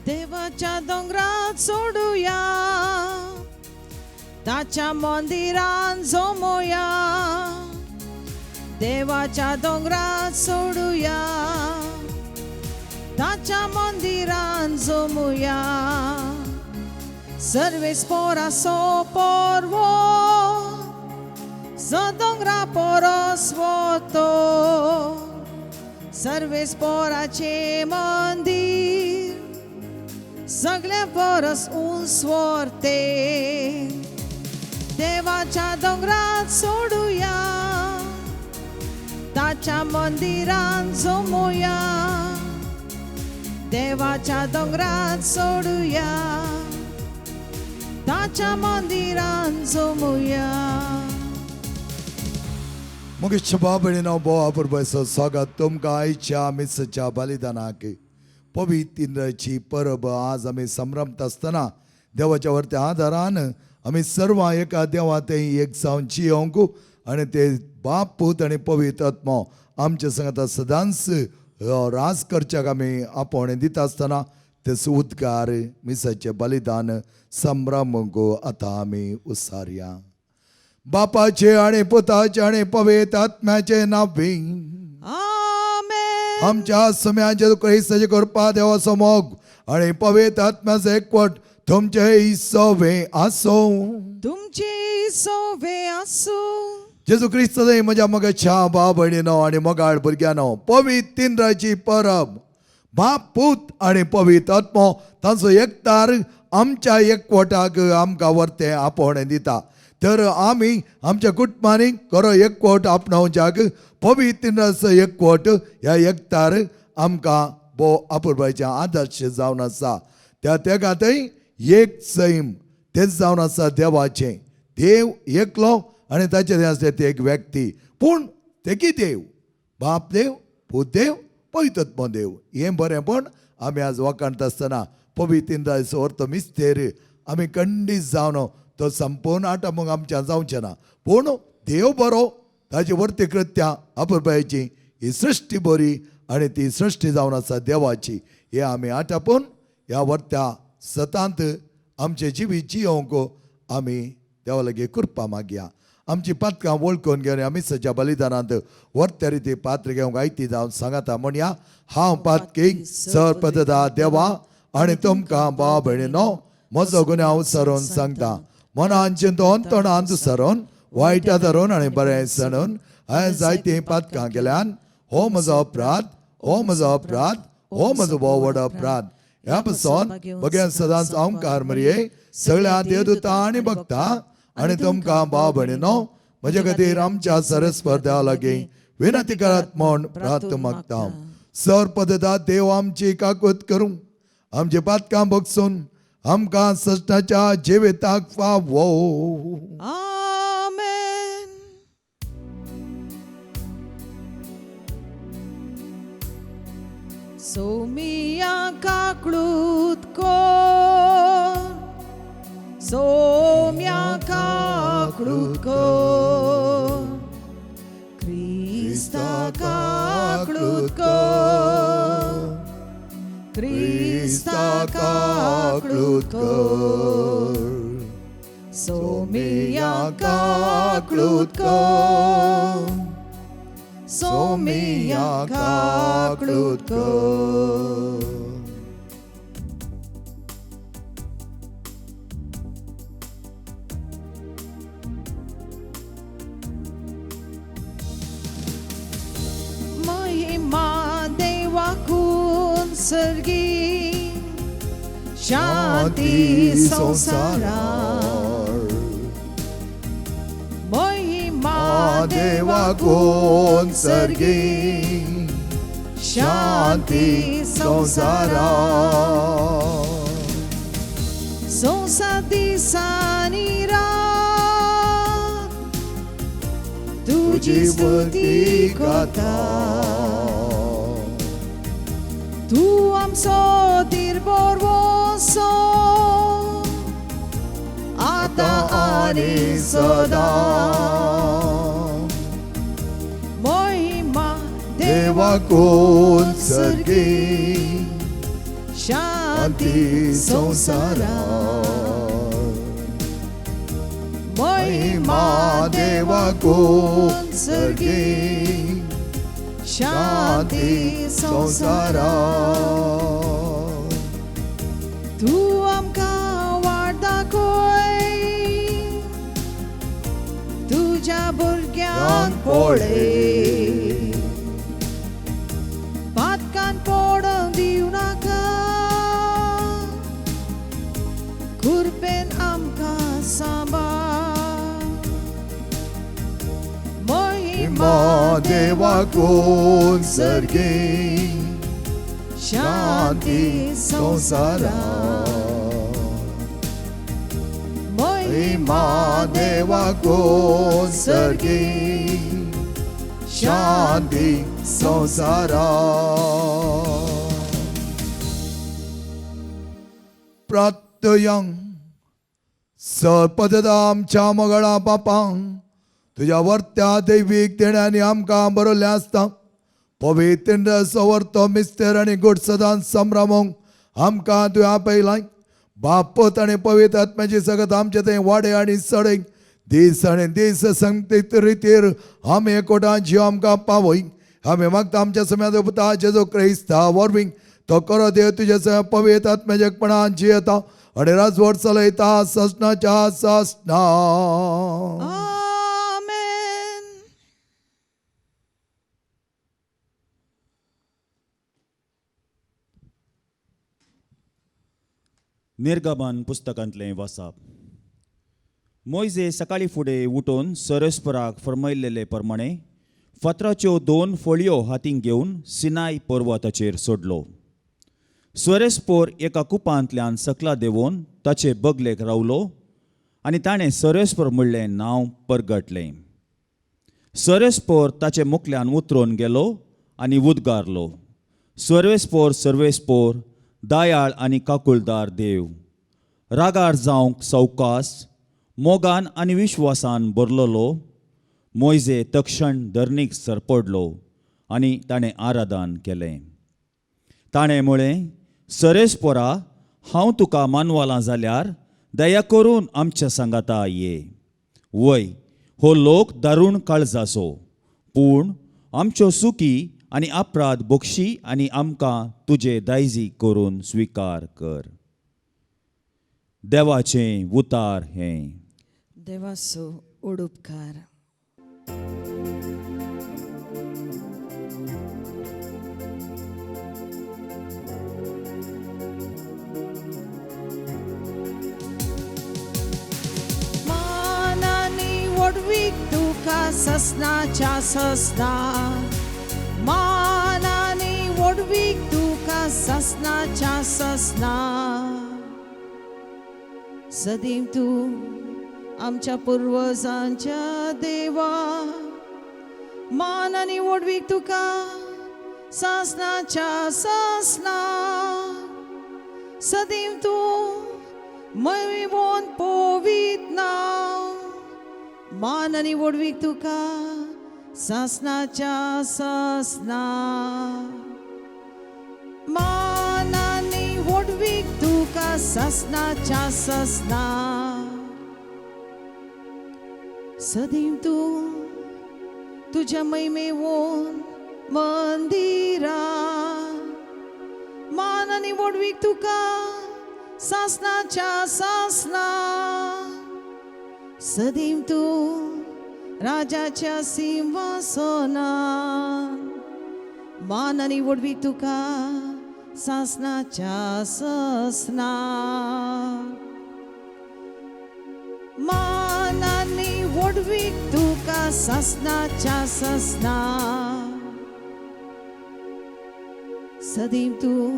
देवाच्या डोंगरात सोडूया, त्याच्या मंदिरात जमूया. देवाच्या डोंगरात सोडूया, त्याच्या मंदिरात जमूया. Servespora soporvo, za dongra porosvoto. Servespora ce mandir, sagle poros un svorte. Devaच्या डोंगरात सोडूया, त्याच्या मंदिरात जमूया. देवाच्या डोंगरात सोडूया, त्याच्या मंदिरात जमूया. मुख्य बाबळीनो बोवा पुरबसो स्वागत तुमकां आयच्या मिसाच्या बलिदानाक. पवित्र इंद्राची परब आज आमी संभ्रमत आसतना देवाच्या व्हरत्या आदारान आमी सर्व एका देवात एक जावन जियोंक आनी ते बाप पूत आनी पवित्र आत्मो आमच्या संगत सदांच राज करच्याक आमी आपोवणें दिता आसतना तेच उद्गार मिसाचे बलिदान संभ्रमक आतां आमी उसारया. बापाचे आणि पुताचे आणि पवित्र आत्म्याचे नावे आमेन. आमच्या सम्याचे क्रिस्ताचे कृपा देवाचो मोग आणि पवित्र आत्म्याचो एकवट तुमचे सवे आसो. तुमची सोवे आसो. जेजू क्रिस्त म्हज्या मोगाच्या भाव भयणीनो आणि मोगाळ भुरग्यानो, पवित्र इंद्राची परब बाप पूत आणि पवित्र आत्मो तांचो एकतार आमच्या एकवटाक आमकां व्हरते आपोवणें दिता. तर आमी आमच्या कुटुंबांनी खरो एकवट आपणावच्याक पवित्र इंद्राचो एकवट ह्या एकतार आमकां भोव अपुरबायेचें आदर्श जावन आसा. त्या तेगांतय एक सैम तेच जावन आसा देवाचें. देव एकलो आनी ताचे आसले ते एक व्यक्ती, पूण तेकी देव बाप देव, पूत देव, पवित्र आत्मो देव. हें बरेंपण आमी आज वखणटा आसतना पवित्र इंद्राचो अर्थ मिस्तेर आमी खंडीत जावन तो संपूर्ण आटामूंक आमच्या जावचें ना. पूण देव बरो, ताची वर्ती कृत्यां अपुरबायेची ही सृश्टी बरी आनी ती सृश्टी जावन आसा देवाची. हे आमी आटापून ह्या वर्त्या सतांत आमचे जिवी जियोंक आमी देवा लागीं कृपा मागया. आमची पातकां वळखून घेवन आमी सच्या बलिदानांत वर्त्या रिती पात्र घेवंक आयती जावन सांगाता. म्हणया, हांव पातकीक सर्पदा देवा आनी तुमकां भाव भयणीनो म्हजो गुन्यांव सरून सांगता. मनान चिंतून तोंडांत सरून वायटा धरून आनी बरें सणून हांवें जायतीं पातकां केल्यान हो म्हजो अपराध, हो म्हजो अपराध, हो म्हजो भोव व्हड अपराध. ह्या पासून बगेन सदांच ओंकार मरये सगळ्या देवदूतां आनी भक्तां आनी तुमकां भाव भयणीनो म्हजे खातीर आमच्या सरस्पर देवा लागीं विनंती करात म्हूण प्रार्थना मागता. सर्पदा देव आमची काकूत करूं, आमचे पातकां बगसून आमकां सष्टाच्या जिविताक फावो. आमेन. सोमिया काकळूत कोर, सोम्या काकळूत कोर, क्रिस्ता काकळूत कोर, क्रिस्ता काकळूत कोर. सोमिया काकळूत कोर, सोमिया काकळूत कोर. महिमा देवाकून सर्गी, शांती संसारार. महिमा देवाकून सर्गी, शांती संसारार. संसार दिसांनी रात तुझी स्तुती गाता. तू आमचो धीर बरवसो आतां आनी सदां. महिमा देवाकून सर्गी, शांती शांती संसारात महिमा देवा कोण सर्गी शांती संसारात तू आमकां वाट दाखय तुज्या भुरग्यांक पळय पातकान पडोवंक दिवं नाका कुरपेन आमकां सांबाळ महिमा देवा कोण सर्गी शांती संसारात महिमा देवा कोण सर्गी शांती संसारात प्रार्थयांक सपदता आमच्या मोगळा बापांक तुझ्या वर्त्या दैवीक देण्याने आमकां बरयल्लें आसता पवित्र सवर्तो मिस्तर आनी गोड सदांच संभ्रमोंक आमकां तुवें आपयलां बापत आनी पवित्र आत्म्याची सगत आमचे थंय वाडे आनी सडे दीस आनी दीस संगतीत रितीर आमी एकोटान जीव आमकां पावय आमी मागता आमच्या समेत पुता जेजू क्रिस्ता वरवीं तो करो देव तुजे सगळ्या पवित्र आत्म्याच्या एकपणान जियेता आनी राजवट चलयता ससनाच्या ससना आमेन. निर्गमन पुस्तकांतलें वाचप. मोइजे सकाळी फुडें उठून सरस्पराक फर्मयल्लेले प्रमाणे फातराच्यो 2 फळयो हातींक घेवन सिनाय पर्वताचेर सोडलो. सरस्पोर एका कुपांतल्यान सकला देंवोन ताचे बगलेक रावलो आनी ताणें सरस्पोर म्हणलें नांव परगटलें. सरस्पोर ताचे मुखल्यान उतरून गेलो आनी उद्गारलो, सर्वेस्पोर दयाळ आनी काकुळदार देव, रागार जावंक सवकास मोगान आनी विश्वासान भरलोलो. मोइजे तक्षण धरणीक सरपडलो आनी ताणें आराधन केलें. ताणें म्हळें, सरस्पोरा, हांव तुका मानवालां जाल्यार दया करून आमच्या सांगाता ये. वय, हो लोक दारूण काळजाचो, पूण आमच्यो चुकी आनी अपराध बक्षी आनी आमकां तुजे दायजी करून स्विकार कर. देवाचें उतार हें. देवाचो उडुपकार. मानानी वडवीक तुका ससनाच्या ससना, मानानी वडवीक तुका ससनाच्या ससना. सदीं तूं आमच्या पुर्वजांच्या देवा, मान आनी वडवीक तुका सासनाच्या सासना. सदीं तूं मैवोन पोवीत नांव, मान आनी वडवीक तुका सासनाच्या सासना. मान आनी वडवीक तुका सासनाच्या सासना. सदीं तूं तुज्या मैमेवोन मंदिरा, मान आनी वडवीक तुका सासनाच्या सासना. सदीं तूं राजाच्या सिंहासनार, मान आनी वडवीक तुका सासनाच्या सासना. मान आनी वडवीक तुका सासनाच्या सासना. सदीं तूं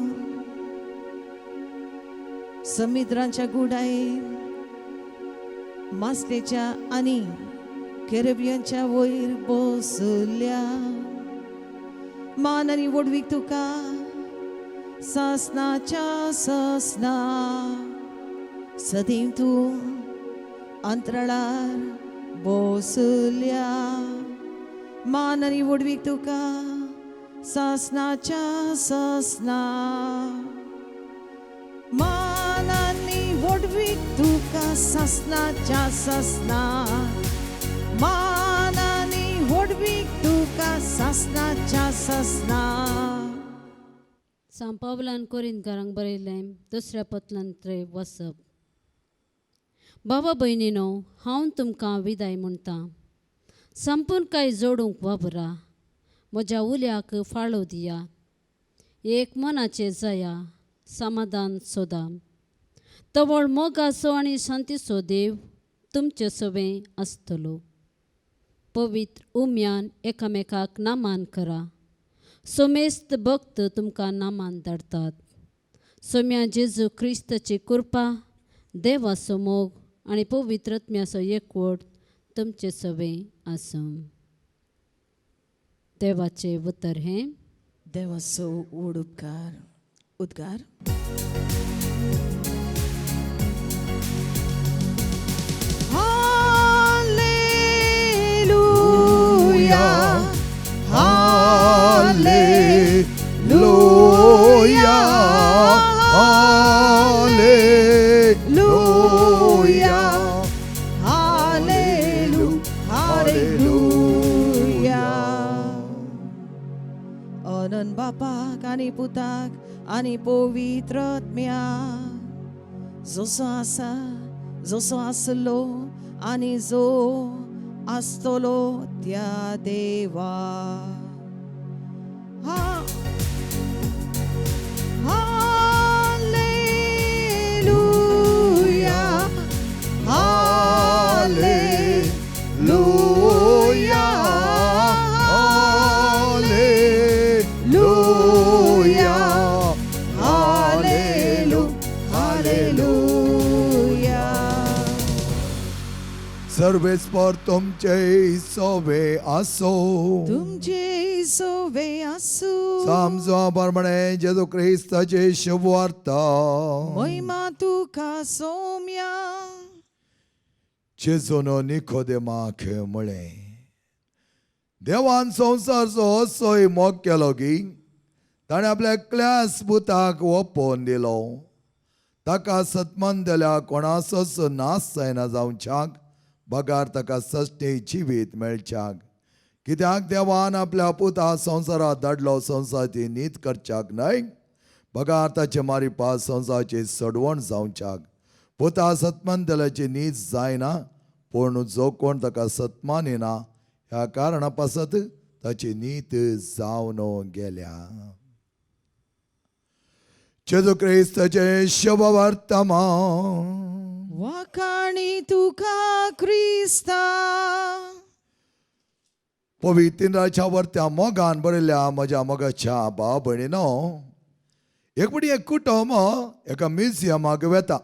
समुद्राच्या गुडायेर मास्तेच्या आनी केरेबियनच्या वयर बसल्या, मान आनी वडवीक तुका सासनाच्या सासना. सदीं तूं अंतराळार बसल्या, मान आनी वडवीक तुका सासनाच्या सासना. होडवीक तुका सासनाच्या सासना मानानी होडवीक तुका सासनाच्या सासना. सांत पावलान कोरिंथकारांक बरयलें दुसऱ्या पत्रांतले वचप. बाबा भयणीनो, हांव तुमकां विदाय म्हणटां. संपूर्णकाय जोडूंक वाबरा, म्हज्या उल्याक फाळो दिया. एक मनाचे जाया, समाधान सोदा. तवळ मोगाचो आनी शांतीचो देव तुमचे सवें आसतलो. पवित्र उम्यान एकामेकाक नामान करा. सोमेस्त भक्त तुमकां नामान धाडटात. सोम्या जेजू क्रिस्ताची कृपा, देवाचो मोग आनी पवित्र आत्म्याचो एकवट तुमचे सवें आसूं. देवाचे उतर हें. देवाचो उडुपकार उद्गार. हालेलुया हालेलुया हालेलुया हालेलुया. अनंत बापाक आनी पुताक आनी पवित्र आत्म्याक जसो आसलो आनी जो आसतलो त्या देवा. हालेलुया हालेलुया हालेलुया हालेलुया. सर्वेस्पर तुमचे सोवे आसो. तुमचे सोवे आसू. समजो प्रमाणे जेजू ख्रिस्ताचे शुभ वार्ता. महिमा तुका सोम्या. जेजून निकोदेमाक म्हळें, देवान संवसारचो असोय मोग केलो की ताणें आपल्या एकल्याच पुताक ओपोवन दिलो, ताका सत्मन दिल्या कोणाचोच नाश जायना जावच्याक, बगार ताका सश्टी जिवीत मेळच्याक. कित्याक देवान आपल्या पुता संवसारात धाडलो संवसाराची नीत करच्याक न्हय, बगार ताचे मारिपा संवसाराची सडवण जावच्याक. पुता सत्मन दिल्याची नीत जायना, पूण जो कोण ताका सत्मानिना ह्या कारणा पासत ताची नीत जावन गेल्या. जेजू क्रिस्ताचे शुभ वर्तमान. वाखाणी तुका क्रिस्ता. पवित्राच्या वर्त्या मोगान बरयल्या म्हज्या मोगाच्या भाव भयणीनो, एक कुटुंब एका म्युजियमाक वेता.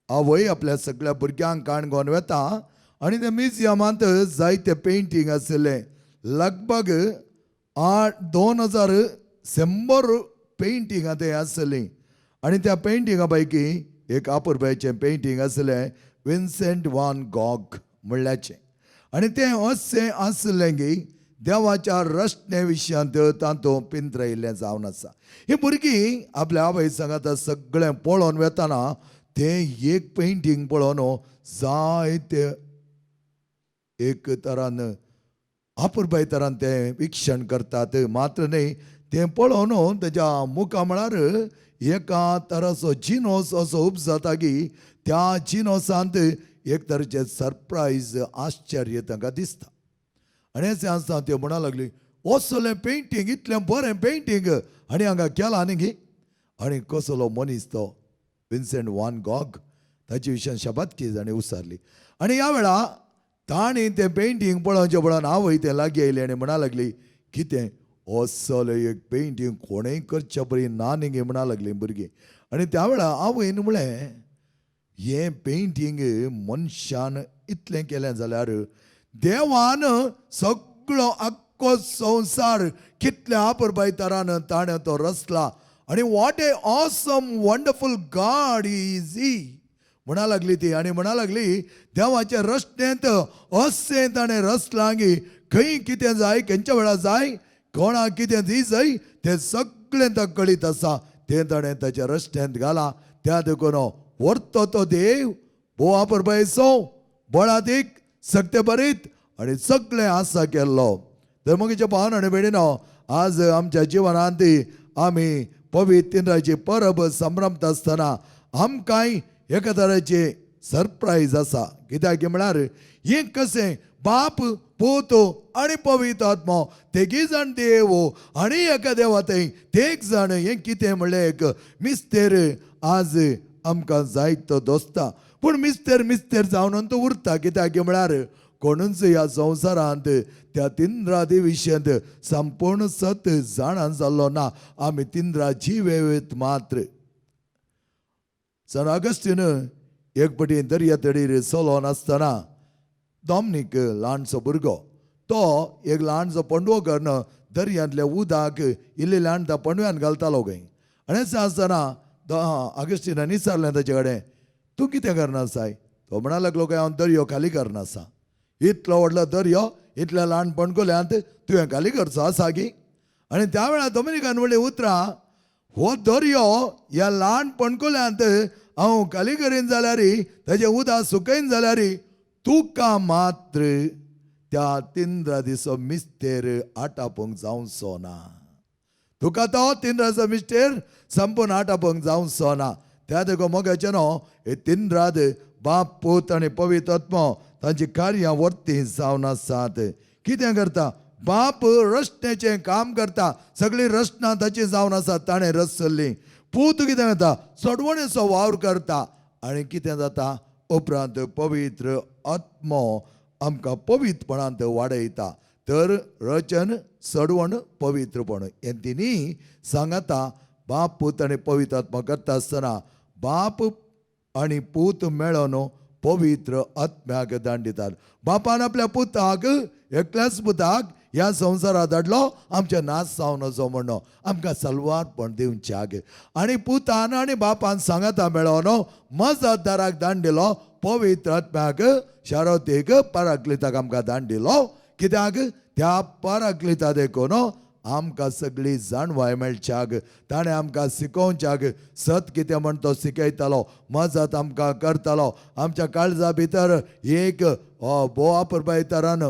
आवय आपल्या सगळ्या भुरग्यांक काणकोण वेता आनी त्या म्युजियमांत जायते पेंटींग आसले. लगभग 2100 पेंटिंगां थंय आसलीं. आनी त्या पेंटिंगा पैकी एक आपुरबायेचें पेंटींग आसलें विन्सेंट वान गॉग म्हणल्याचें. आनी तें अशें आसलें की देवाच्या रचने विशयांत तातूंत पिंत्रयिल्लें जावन आसा. ही भुरगीं आपल्या आवय सांगात सगळें पळोवन वेताना तें एक पेंटींग पळोवन जायते एक तरान आपुरबाय तरान तें विक्षण करतात. मात्र न्ही, तें पळोवन तेज्या मुखा म्हळ्यार एका तराचो जिनोस असो उब जाता की त्या जिनोसांत एक तरेचें सरप्रायज आश्चर्य तांकां दिसता. आनी अशें आसता त्यो म्हणूंक लागली, असलें पेंटींग, इतलें बरें पेंटींग आनी हांगा केलां न्ही गे. आनी कसलो मनीस तो विन्सेंट वान गॉग, ताचे विशयान शबादकी आनी उसारली. आनी ह्या वेळा ताणें तें पेंटींग पळोवचें पळोवन आवय तें लागीं आयली आनी म्हणा लागली, कितें असलें एक पेंटींग कोणेंय करचें बरी ना न्ही गे म्हणा लागली भुरगीं. आनी त्या वेळा आवयन म्हळें, हें पेंटींग मनशान इतलें केलें जाल्यार देवान सगळो आख्खो संवसार कितल्या आपुरबाय तरान ताणें तो रचला. आनी what A awesome wonderful God is he म्हणा लागली ती. आनी म्हणा लागली, देवाच्या रचनेंत अशें ताणें रचलां की खंय कितें जाय, खंयच्या वेळार जाय, कोणाक कितें दी जाय तें सगळें ताका कळीत आसा. तें ताणें ताच्या रचनेंत घाला. त्या देखून व्हरतो तो देव बोवा परबायचो बळादीक सक्ते बरीत आणि सगळे आसा केल्लो. तर मगीच्या पावन आनी बेडीनो आज आमच्या जिवनांत आमी पवित्र तिनराची परब संभ्रमता आसतना आमकांय एका तराचे सरप्रायज आसा. कित्याक की म्हळ्यार हें कशें बाप पूत आनी पवित्र आत्मा तेगी जाण देव आनी एका देवा थंय तेग जाण हें कितें म्हणलें एक मिस्तेर आज आमकां जायतो दोसता. पूण मिस्तेर जावन तो उरता. कित्याक की म्हळ्यार कोणूच ह्या संवसारांत त्या तिनरादी विशयांत संपूर्ण सत जाणां जाल्लो ना. आमी तिनराची वेवेत मात्र. सन ऑगस्टीन एक पटी दर्या तडीर चलोन आसतना डॉमनीक ल्हानसो भुरगो तो एक ल्हानसो पंडवो करून दर्यांतल्या उदकाक इल्ली ल्हान त्या पंडव्यान घालतालो खंय. आनी अशें आसतना ऑगस्टीनान विचारलें ताचे कडेन तूं कितें करना आसाय. तो म्हणा लागलो काय हांव दर्यो खाली करना आसा. इतलो व्हडलो दर्यो इतल्या ल्हान पणकोल्यांत तुवें खाली करचो आसा की. आनी त्या वेळार डॉमिनिकान म्हणलें उतरां हो दर्यो ह्या ल्हान पणकोल्यांत हांव खाली करीन जाल्यार ताचें उदक सुकयन जाल्यार तुका मात्र त्या तिनरा दिसो मिस्तेर आटापूंक जावचो ना. तुका तो तिनराचो मिस्तेर संपून आटापूंक जावचो ना. त्या देखो मोगाचें न्हू हे तिनराद बाप पूत आनी पवित्र आत्मा तांची कार्यां वर्ती जावन आसात. कितें करता बाप रचनेचें काम करता. सगळीं रचना ताची जावन आसा ताणें रचल्ली. पूत कितें करता सडवणेचो वावर करता आनी कितें जाता उपरांत पवित्र आत्मा आमकां पवित्रपणांत वाडयता. तर रचन सडवण पवित्रपण हे तिनी सांगता बाप पूत आनी पवित्र आत्मा करता आसतना बाप आनी पूत मेळोन पवित्र आत्म्याक दान दितात. बापान आपल्या पुताक एकल्याच पुताक ह्या संवसारांत धाडलो आमच्या नाश जावन वचो म्हणून आमकां सलवारपण दिवच्याक. आनी पुतान आनी बापान सांगता मेळोन मजतदाराक दान दिलो पवित्र आत्म्याक शारोतेक पाराक्लिताक आमकां दान दिलो. कित्याक त्या पाराक्लिता देखून आमकां सगळी जाणवाय मेळच्याक ताणें आमकां शिकोवच्याक सत कितें म्हण तो शिकयतालो मजत आमकां करतालो. आमच्या काळजा भितर एक बोवा परबाय तरान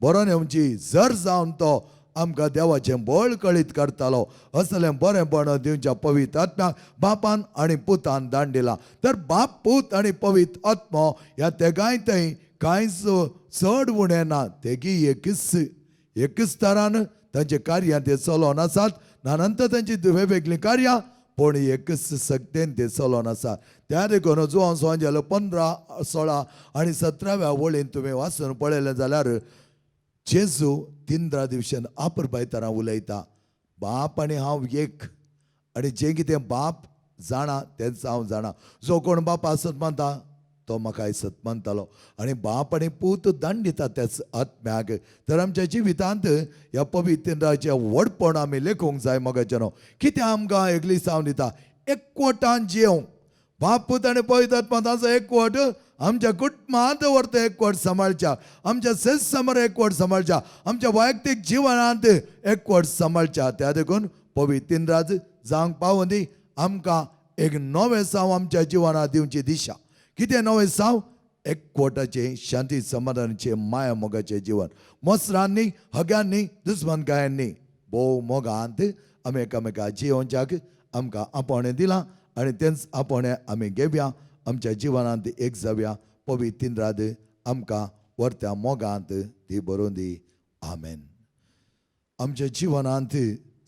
बरोवन येवची जर जावन तो आमकां देवाचें बळ कळीत करतालो. असलें बरेंपण दिवच्या पवित्र आत्म्याक बापान आनी पुतान दान दिलां. तर बाप पूत आनी पवित्र आत्मा ह्या तेगाय थंय कांयच चड उणें ना. तेगी एकच तरान तांचे कार्यां ते चलोन आसात. नानंतर तांची वेगवेगळीं कार्यां पूण एकच सक्तेन ते चलोन आसा. त्या देखून जो हांव सांगलें 15, 16 आनी 17व्या वळीन तुवें वाचून पळयलें जाल्यार जेजू तिनरा दिवशान आपरबायतारां उलयता बाप आनी हांव एक आनी जें कितें बाप जाणा तेंच हांव जाणा. जो कोण बाप आसत मानता तो म्हाका आयसत मानतालो. आनी बाप आनी पूत दान दिता त्याच आत्म्याक. तर आमच्या जिवितांत ह्या पवित्र तिनराचें व्हडपण आमी लेखूंक जाय. मोगाचें न्हू कितें आमकां एकली सावन दिता एकवटान जेवंक. बाप पूत आनी पवित्र आत्मा ताचो एकवट आमच्या कुटुंबांत व्हरता एकवट सांबाळच्या. आमच्या सेस समोर एकवट सांबाळच्या. आमच्या वैयक्तीक जिवनांत एकवट सांबाळच्या. त्या देखून पवित्र तिनराज जावंक पावून दी आमकां एक नवें साव आमच्या जिवनांत दिवची दिशा. कितें नवें साव एकवटाचें शांती समाधानाचें माया मोगाचें जिवन. मोसरांनी हग्यांनी दुस्मानकायांनी भोव मोगांत आमी एकामेका जियोवच्याक आमकां आपोवणें दिलां आनी तेंच आपोवणें आमी घेवया. आमच्या जिवनांत एक जावया. पवित्र तिनराद आमकां व्हरत्या मोगांत ती बरोवन दी. आमेन. आमच्या जिवनांत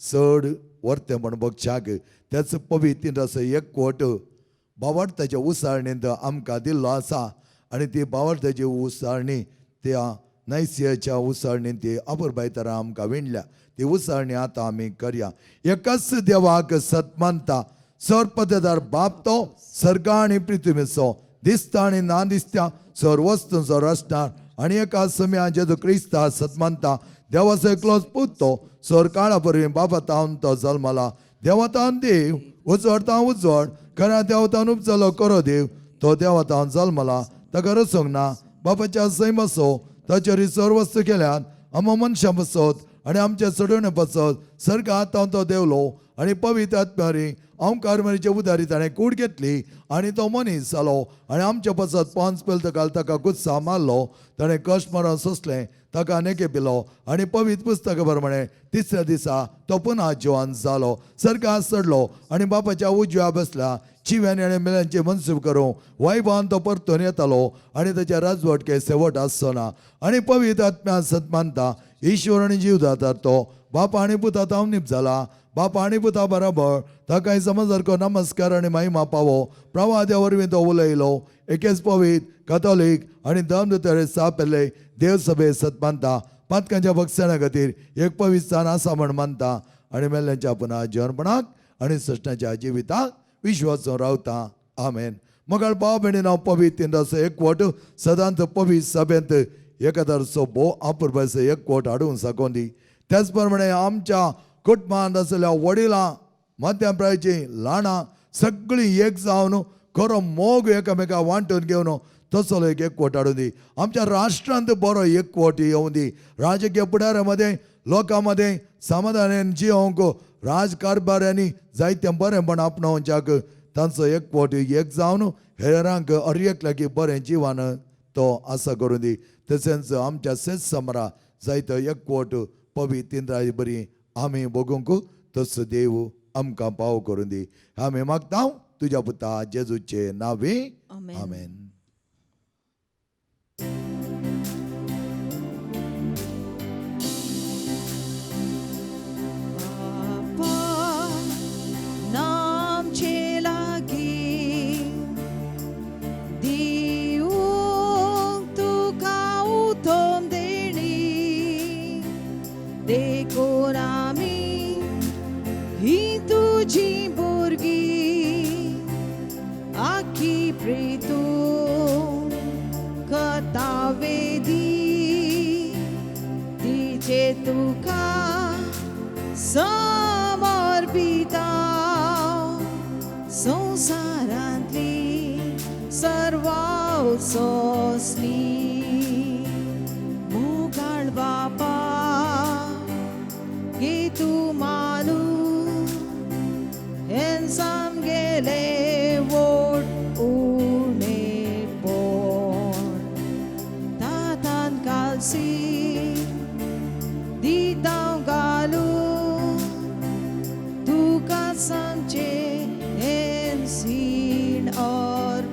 चड व्हरतें म्हण बगच्याक त्याच पवित्र तिनराचो एकवट बावडताच्या उसळणेंत आमकां दिल्लो आसा. आनी ती बावडताची उसळणी त्या नैसियाच्या उसळणीन ती आपरबायतारां आमकां विणल्या. ती उसळणी आतां आमी करया. एकच देवाक सत मानता सर्पदेदार बाप तो सर्गा आनी पृथ्वीचो दिसता आनी ना दिसत्या सर्व वस्तूंचो रचणार आनी एका सम्या जेजू क्रिस्ता सत मानता देवाचो एकलोच पूत तो सर काळा परवी बापातावन तो जल्मला. देवातावन देव उजवडतावन उजवड खऱ्या देवतावन उपजलो करो देव तो देवातावन जल्मला. ताका रसूंक ना बापाच्या सैम असो ताचेर सर्व वस्तू केल्यात आमो मनशां बसत आनी आमचे चडवणे बसत सर्गांत तो देवलो आनी पवित्र आत्म्यारी कार्मेलीचे उदारी ताणें कूड घेतली आनी तो मनीस जालो आनी आमच्या पसत पोंच पेल तकाल ताका गुस्सा मारलो. ताणें कश्ट मारून सोंसलें, ताका नेके पिलो आनी पवित्र पुस्तका प्रमाणे तिसऱ्या दिसा तो पुन्हा जिवंत जालो, सर्गांत चडलो आनी बापाच्या उजव्या बसला. चिव्यान आनी मेल्यांचे मनसूब करूं वैभवान तो परतून येतालो आनी ताच्या राजवटके शेवट आसचो ना. आनी पवित्र आत्म्या सत मानता ईश्वर आनी जीव जातात तो बापा आनी पुता तावनीप जाला. बापा आनी पुता बराबर ताकाय समजारको नमस्कार आनी महिमा पावो. प्रवाद्या वरवीं तो उलयलो, एकेच पवित्र कॅथॉलिक आनी धर्मदुतारे सापेल्ले देव सभे सत मानता. पातकांच्या भक्षणा खातीर एक पवित्र स्थान आसा म्हण मानता आनी मेल्यांच्या पुन्हा जेवणपणाक आनी सृश्टाच्या जिविताक विश्वासून रावता. आमेन. मोगाळ भाव भयणीन हांव पवित्र तिनराचो एकवट सदांत पवित्र सभेंत एकादारचो भोव आपुरबायचो एकवट हाडूंक साकोन दी. त्याच प्रमाणे आमच्या कुटुंबांत आसलेल्या वडिलां मध्यम प्रायाची ल्हाणां सगळीं एक जावन खरो मोग एकामेकाक वांटून घेवन तसलो एक एकवट हाडून दी. आमच्या राष्ट्रांत बरो एकवट येवं दी. राजकीय फुडाऱ्यामध्ये लोकांमध्ये समाधानान जियोंक राजकारभाऱ्यांनी जायतें बरेंपण आपणावच्याक तांचो एकवट एक जावन हेरांक अर्यक लागीं बरें जिवन तो आसा करून दी. तशेंच आमच्या सेज समरा जायतो एकवट पवित्र तिनराय बरी आमी बगूंक तसो देव आमकां पाव करून दी. आमी मागता तुज्या पुता जेजूचे नांवे. आमेन. देखून आमी ही तुजी भुरगीं आखी प्रेतू कथा वेदी तिचे तुका समर्पिता. संवसारांतली सर्वांव सोंसली मोगाळ बापा गे तू मानू हें सामगेले वोट उणे पोण तातान कालसी दिता घालू तुका सांचे हें सीण अर्पण.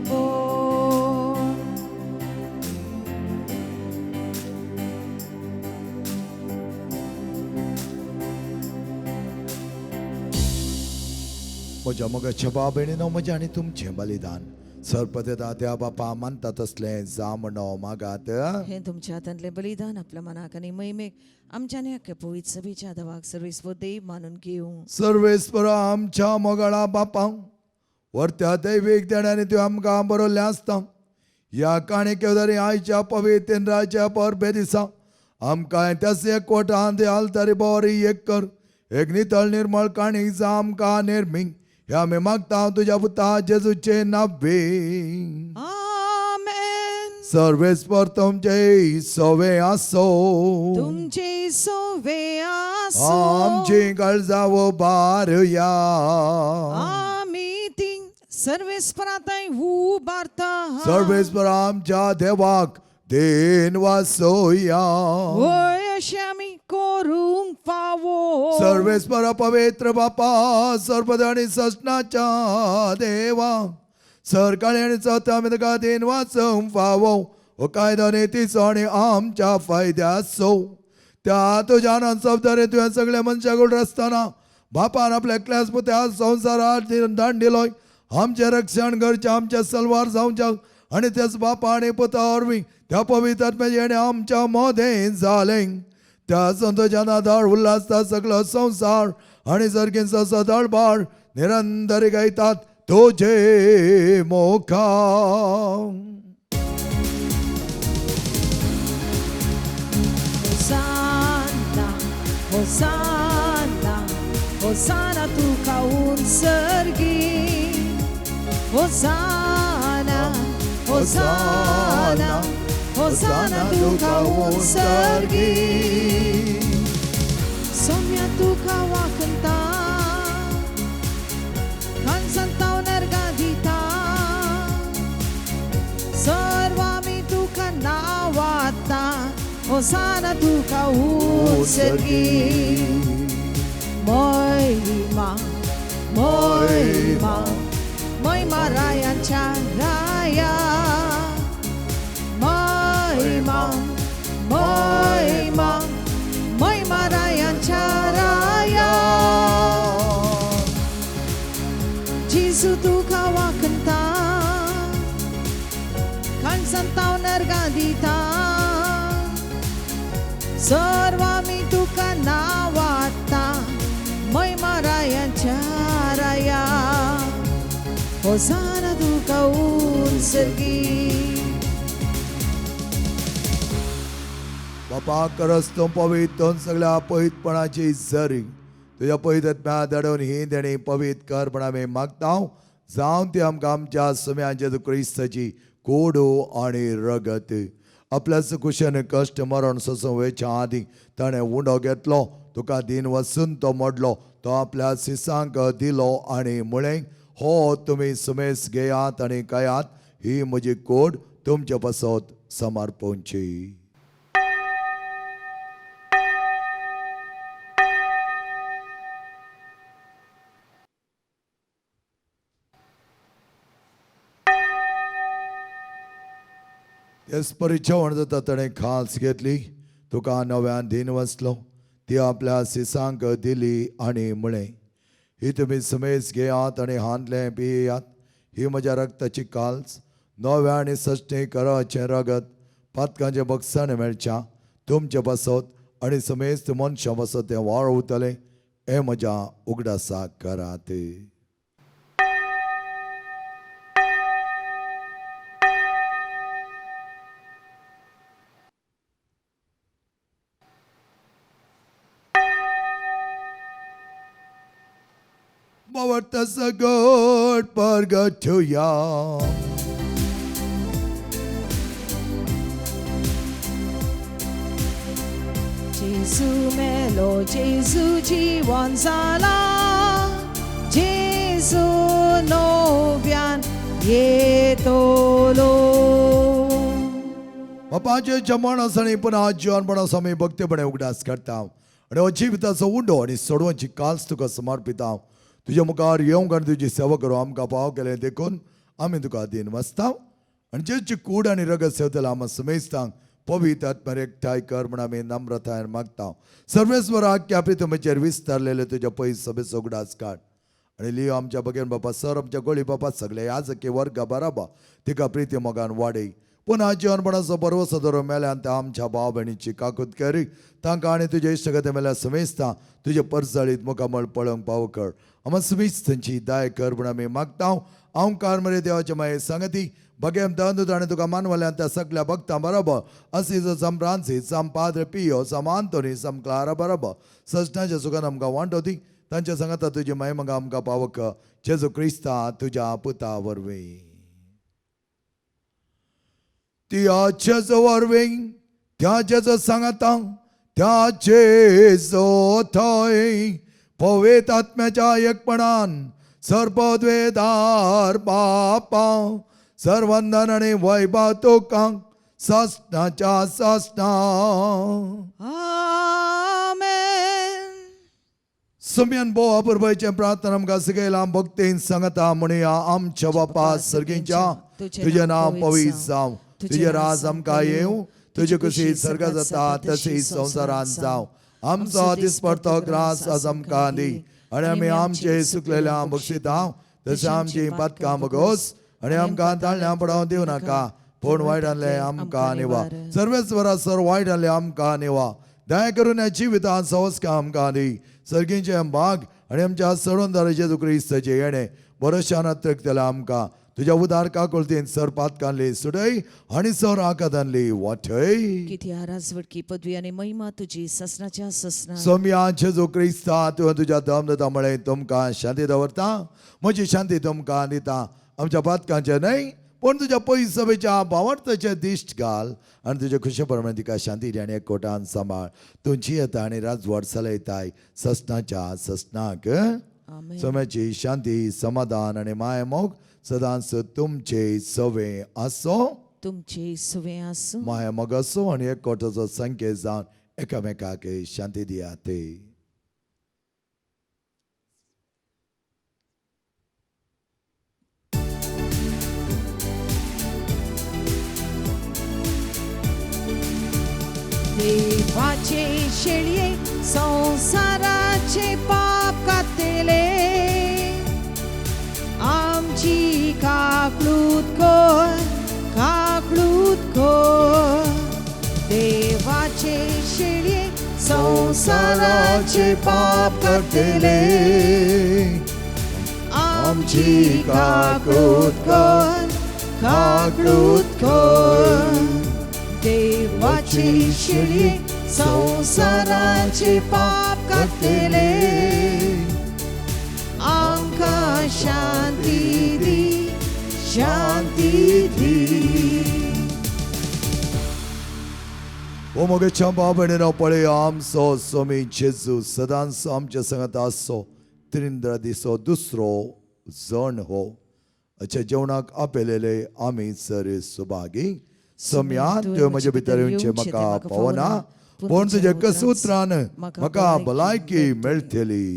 म्हज्या मोगाच्या भाव भयणीनो म्हजें आनी तुमचें बलिदान सर्पते दात्या बापा मानता तसलें जा म्हणो मागात. हे तुमच्या हातांतले बलिदान आपल्या मनाक आनी मैमेक आमच्यानी अख्ख्या पवित्र सभेच्या देवाक सर्वेस्व देव मानून घेवं. सर्वेस्पर आमच्या मोगाळा बापा वर्त्या दैवीक देण्यानी तुवें आमकां बरोवलें आसता. ह्या काणयेक येवदारी आयच्या पवित्र तिनराच्या परबे दिसा आमकां त्याच एकवटांत आलतारी बरी एक कर. एक नितळ निर्मळ काणीक जा आमकां निर्मीक. हे आमी मागता तुज्या पुता जेजूचे नांवे. आमेन. सर्वेस्पर तुमचे सवे आसो. तुमचे सोवे आसो. आमची काळजावो बारया. आमी ती सर्वेस्पराताय उबारता. सर्वेस्पर आमच्या देवाक देन वासोया. होय अशें आमी करूंक फावो. सर्वेस्पर पवित्र बापा सर्पद आनी सस्नाच्या देवा सरकाळी आनी चवथा आमी तुका देन वाचोवंक फावो. हो कायदो नेतीचो आनी आमच्या फायद्याचो. त्या तुज्या शब्दारे तुवें सगळ्या मनशाक आसतना बापान आपल्या एकल्याच पुत्या संवसारात दान दिलोय. आमचें रक्षण करचें आमचें सलवार जावचें आनी तेच बापा आनी पुता वरवीं त्या पवित्र आत्म्याचे आनी आमच्या मोदें जालें. त्या संतोषान आदार उल्हासता सगळो संवसार आनी सर्गींचो सदळबार निरंतर गायतात तुझे Mokha. Hosanna, Hosanna, Hosanna tuka unsörgi. Hosanna, Hosanna, Hosanna tuka unsörgi. Somja tuka wakanta, Hosanna tuka usergi Moima Moima Moima rayanच्या राया Moima Moima Moima rayanच्या राया Jesu tuka wakanta Kan santaw nargadita सर्वा मी तुका नावाता महिमा रायांच्या राया होसाना तुका उर्सर्गी बापा करस तो पवित्र सगळ्या पवित्रपणाची झरी तुझ्या पवित्रात्म्या दडवून ही देणे पवित्र कर पण आम्ही मागता जाऊन ते आमकां आमच्या सम्या जेजू क्रिस्ताची कोडो आणि रगत आपल्याच कुशेन कष्ट मरण सोसोवेच्या आदी ताणें उंडो घेतलो तुका दिन वचून तो मोडलो तो आपल्या सिसांक दिलो आनी म्हळें हो तुमी सुमेस घेयात आनी खायात ही म्हजी कोड तुमचे पासत समर्पणची तेच परिचवण जाता ताणें खास घेतली तुका नव्यान दिन वचलो ती आपल्या सिसांक दिली आनी म्हळें ही तुमी सुमेस घेयात आनी हांतलें पियेयात ही म्हज्या रक्ताची काल्स नव्या आनी सश्टी कराचें रगत पातकांचें बक्षण मेळच्या तुमचे पासत आनी सुमेस्त मनशां पासत तें वाळवतलें हें म्हज्या उगडासाक करात Mawartas a good purgatoria. जेसू मेलो जेसू जीवन जाला जेसू नव्यान येतलो बापाचे जमण आसणी पुन्हा जीवनपणा आमी भक्तीपणे उगडास करता आनी जिविताचो उंडो आनी सोडवांची काल्स तुका समर्पिता तुझ्या मुखार येवंक आनी तुजी सेवा करूं आमकां पाव केलें देखून आमी तुका दिन वचता आनी जेची कूड आनी रगत सेवतले आमी समेस्तांक पवित्र आत्म्यार एकठांय कर म्हण आमी नम्रतायेन मागता सर्वेस्वरा आख्या प्रितमेचेर विस्तारलेले तुज्या पयस सभेचो उगडास काड आनी लियो आमच्या भगेन बापा सर आमच्या गोळी बापा सगळे याजकी वर्ग बराबा तिका प्रिती मोगान वाडय पुन्हा जीवनपणाचो बरो सदरो मेल्यान त्या आमच्या भाव भयणीची काकूत करी तांकां आनी तुजे इश्टगते मेल्या समेस्ता तुजे परसळीत मुखामळ पळोवंक पाव कर आमी समेस्त तांची दाय कर म्हण आमी मागता हांव मरे देवाचे माये सांगती भगेम दांदूत आनी तुका मानवल्यान त्या सगळ्या भक्तां बरोबर असीजो सम फ्रांसीस सम पाद्र पियो सम आंतोनी सम क्लारा बरोबर सजनाच्या सुखान आमकां वांटोती तांच्या सांगाता तुजी माय मंगा आमकां पावक जेजू क्रिस्ता तुज्या पुता वरवीं त्याचेच वरवीं त्याचेच सांगता त्याचेच थंय पवित्र आत्म्याच्या एकपणान सर्पद्वेदार बापा सर्वंदन आनी वैभव तुका सस्नाच्या सस्ना आमेन सुम्यान भोव अपुरबाईचे प्रार्थना आमकां सगळ्या भक्तीन सांगता म्हणया आमच्या बापा सर्गींच्या तुझें नांव पवित्र जावं तुझे राज आमकां येवं तुजी खुशी सर्ग जाता तशी संवसारांत जावं आमचो दिसपडतो ग्रास आज आमकां दी आनी आमी आमचे सुकलेल्या बक्षिता तशें आमची पातकां बगोस आनी आमकां ताळ्यां पडोवंक दिवं नाका पूण वायटांतले आमकां निवा सर्वेस्वरा सर वायटांतले आमकां निवा दया करून ह्या जिवितांत संस्कार आमकां दी सर्गींचे भाग आनी आमच्या सडोंदार जेजू क्रिस्ताचे येणे बरोशान अत्रक्तले आमकां तुझ्या उदार काकुळतीन सर पातकांतली सुडय आनी सर आकादांतली वाठय किती आरासवडकी पदवी आणि महिमा तुझी ससनाच्या ससना सोम्या जेजू क्रिस्ता तुवें तुज्या दमदता मुळे तुमकां शांती दवरता म्हजी शांती तुमकां दिता आमच्या पातकांचे न्हय पूण तुज्या पयस सभेच्या भावार्थाचे दिश्ट घाल आनी तुजे खुशे प्रमाणे तिका शांती आनी एकवटान सांबाळ तुमची येता आनी राजवट चलयताय ससनाच्या ससनाक आमेन सोम्याची शांती समाधान आनी माय मोग सदांच तुमचे सवे आसो तुमचे सुवे आसूं. माया मोग असो आणि एकवटाचो संकेत जावन एकामेकाक शांती दियात. देवाचे शेळये संसाराचे पाप कातले, आमची काकलूत कर, काकलूत कर. देवाचे शेळये संसाराचे पाप कातले, आमची काकलूत कर, काकलूत कर. देवाचे शेळये संसाराचे पाप कातले, आमकां शांती दी, शांती दी. ओ मोगेच्या बाबणेनो पळय आमचो स्वामी जेजू सदांच आमच्या संगत आसो. त्रिंद्र दिसो दुसरो जण हो. अच्छा जेवणाक आपलेले आमी सर सुभागी. सम्यान तुवें म्हजे भितर येवचें म्हाका पावना, पूण तुज्या कसूत्रान म्हाका भलायकी मेळटली.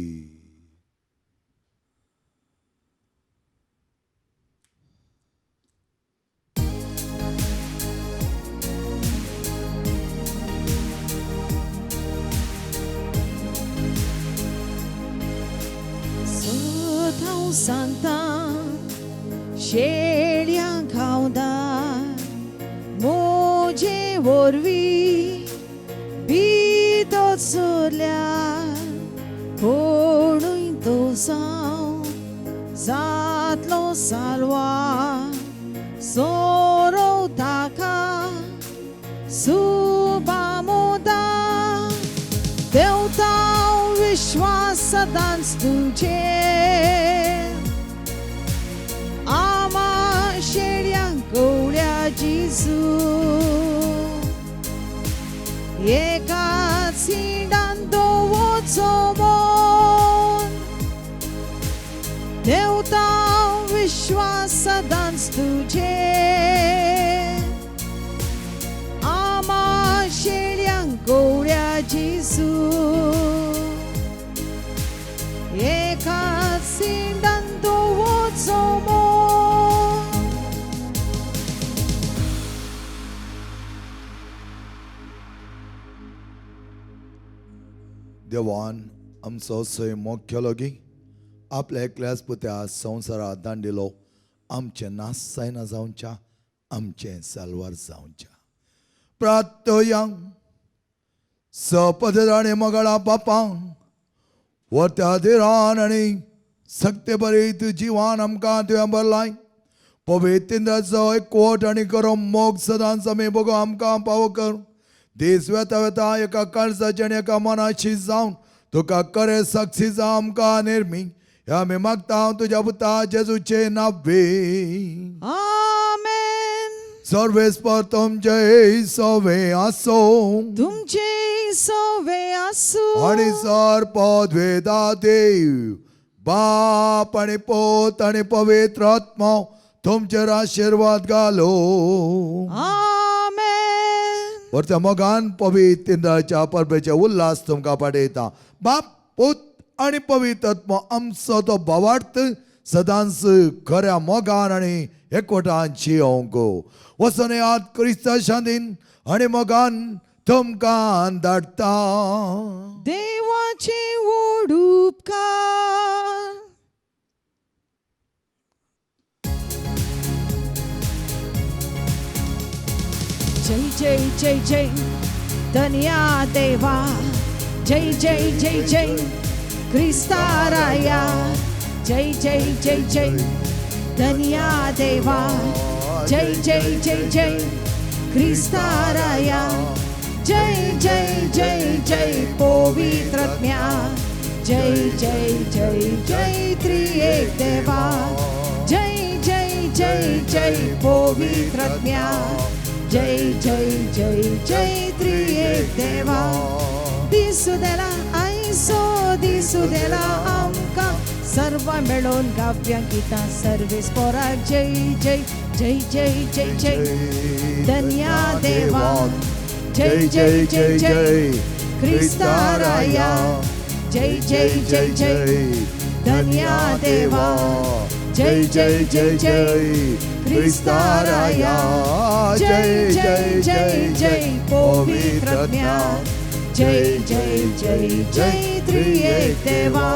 हांव सांगता शेळ्यांक खावदा, मोजे वरवीं भितो चोरल्या, कोणूय दोसांव जातलो सालवा, सोरो ताका सुबामोदा. देवता विश्वास सदांच तुजेर, आमा शेळ्यांक गवळ्या जेजू. एकाच हिंडान दोवोचो मोन, देवता विश्वास सदांच तुजेर, आमा शेळ्यांक गवळ्या जेजू. एकाच हिंडान दोवोचो मोन. देवान आमचो सय मोग केलो गी. आपल्या एकल्याच पुत्या संवसारांत धाडिलो, आमचें नास जायना जावच्या, आमचें सालवार जावच्या. प्रार्थया सपदराणे मगळा बापां, वरत्या देरान आनी सक्ते बरीत जिवान आमकां तुवें भरलाय. पवित्राचो एकवट आनी गरम मोग सदांच आमी बगो आमकां पावो कर. दीस वेता वेता एका काळजाची आनी एका मनाची जावन तुका करे साक्षी जावं आमकां निर्मी. ह्या आमी मागता तुज्या पुता जेजूचे नांवे. आमेन. सर्वेस्पर तुमचे सवे आसो, तुमचे सवे आसूं. आणि सर्पद्वेदा देव बाप आणि पोत आणि पवित्र आत्मा तुमचेर आशीर्वाद घालो. आमेन. वरच्या मोगान पवित्र इंद्राच्या परबेचे उल्हास तुमकां पाठयता. बाप पूत आणि पवित्र आत्मा आमचो तो भावार्थ सदांच खऱ्या मोगान आणि एकवटान जियोंक. वचून याद क्रिस्ता शांतीन आणि मोगान तुमकां धाडटा. देवाचे व्हड उपकार. जय जय जय जय धन्या देवा. जय जय जय जय क्रिस्ता राया. जय जय जय जय धन्या देवा. जय जय जय जय क्रिस्ता राया. जय जय जय जय पवित्रात्म्या. जय जय जय जय त्रिएक देवा. जय जय जय जय पवित्रात्म्या. जय जय जय जय त्रिएक देवा. दिसू देला आयसो दिसू देला आमकां सर्व मिळून गाव्या गीता सर्वेस पोराक जय जय जय जय जय जय धन्या देवा जय जय जय जय ख्रिस्ताराया जय जय जय जय धन्या देवा जय जय जय जय ख्रिस्ताराया जय जय जय जय पवित्रज्ञा जय जय जय जय त्रिएक देवा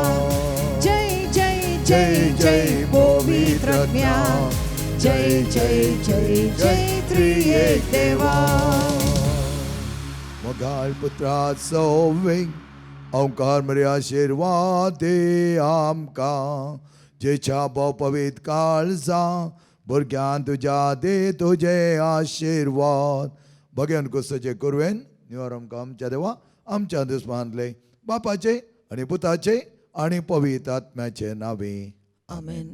जय जय जय जय पवित्रज्ञा जय जय जय जय त्रिएक देवा मोगाळ पुत्राचो वेग ओंकार मरे आशीर्वाद दे आमकां जेच्या भाव पवित्र काळजा भुरग्यां तुज्या दे तुझे आशीर्वाद भगवान कुसचे कुरवेन निवार आमकां आमच्या देवा आमच्या दुस्मानले बापाचे आणि पुताचे आणि पवित्र आत्म्याचे नावे आमेन.